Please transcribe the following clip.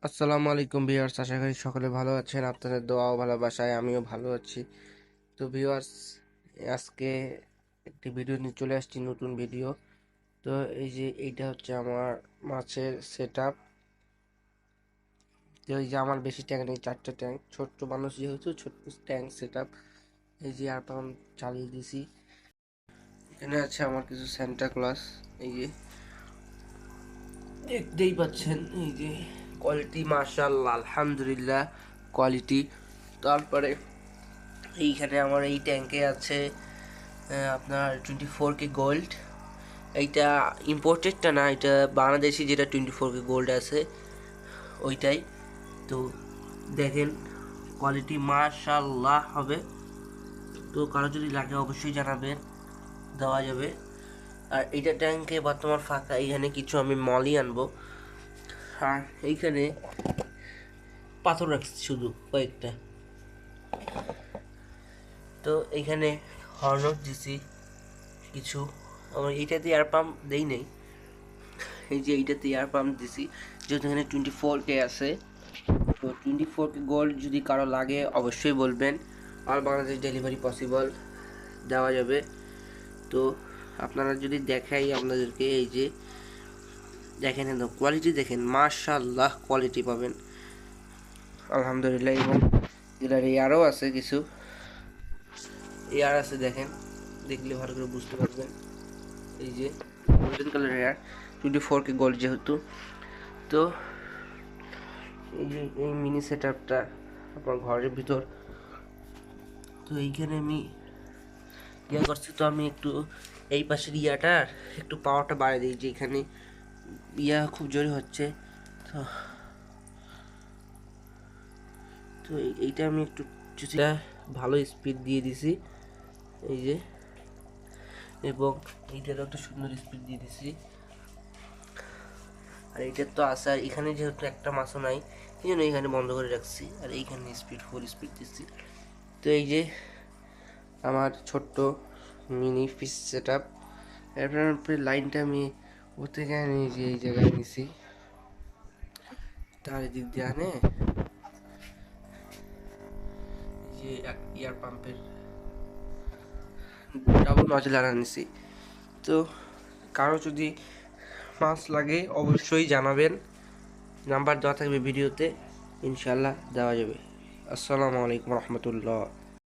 আসসালামু আলাইকুম ভিউয়ার্স, আশা করি সকলে ভালো আছেন। আপনাদের দোয়া ও ভালোবাসায় আমিও ভালো আছি। তো ভিউয়ার্স, আজকে একটি ভিডিও নিয়ে চলে আসছি, নতুন ভিডিও। তো এই যে এইটা হচ্ছে আমার মাছের সেট আপ। তো এই যে আমার বেশি ট্যাঙ্ক নেই, 4টা ট্যাঙ্ক, ছোট্ট মানুষ যেহেতু ছোট্ট ট্যাঙ্ক সেট আপ। এই যে আর পাম্প চালিয়ে দিছি। এখানে আছে আমার কিছু সান্টা ক্লজ। এই যে দেখতেই পাচ্ছেন, এই যে কোয়ালিটি মাশাআল্লাহ আলহামদুলিল্লাহ কোয়ালিটি। তারপরে এইখানে আমার এই ট্যাঙ্কে আছে আপনার 24K গোল্ড। এইটা ইম্পোর্টেডটা না, এটা বাংলাদেশি যেটা 24K গোল্ড আছে ওইটাই। তো দেখেন কোয়ালিটি মাশাআল্লাহ হবে। তো কারো যদি লাগে অবশ্যই জানাবেন, দেওয়া যাবে। আর এইটা ট্যাঙ্কে বর্তমান ফাঁকা, এইখানে কিছু আমি মলি আনবো। আর এইখানে পাথর রাখছি শুধু কয়েকটা। তো এইখানে হর্নক দিছি কিছু। আমার এইটাতে এয়ার পাম্প দেই নেই, এই যে এইটাতে এয়ার পাম্প দিছি যেহেতু এখানে 24K আছে। তো 24K গোল্ড যদি কারো লাগে অবশ্যই বলবেন, আর বাংলাদেশ ডেলিভারি পসিবল, দেওয়া যাবে। তো আপনারা যদি দেখাই আপনাদেরকে, এই যে দেখেন একদম কোয়ালিটি দেখেন, মাশাআল্লাহ কোয়ালিটি পাবেন আলহামদুলিল্লাহ। এবং এটার এয়ারও আছে, কিছু এয়ার আছে, দেখেন দেখলে ভালো করে বুঝতে পারবেন। এই যে golden colour air, 24K gold যেহেতু। তো এই যে এই মিনি সেট আপটা আপনার ঘরের ভিতর। তো এইখানে আমি ইয়া করছি, তো আমি একটু এই পাশের ইয়াটার একটু পাওয়ারটা বাড়িয়ে দিই, যে এখানে ইয়া খুব জোরে হচ্ছে। তো তো এইটা আমি একটু ভালো স্পিড দিয়ে দিছি, এই যে। এবং এইটারও একটা সুন্দর স্পিড দিয়ে দিছি। আর এইটার তো আছে, আর এখানে যেহেতু একটা মাছও নাই এই জন্য এইখানে বন্ধ করে রাখছি, আর এইখানে স্পিড ফুল স্পিড দিচ্ছি। তো এই যে আমার ছোট্ট মিনি ফিশ সেট আপ। এরপরে লাইনটা আমি ও থেকে আনি, যে এই জায়গায় নিছি, তার দিক দিয়ে আনে যে এয়ার পাম্পের ডাবল নজল আনা নিছি। তো কারো যদি মাছ লাগে অবশ্যই জানাবেন, নাম্বার দেওয়া থাকবে ভিডিওতে, ইনশাল্লাহ দেওয়া যাবে। আসসালামু আলাইকুম রহমতুল্লাহ।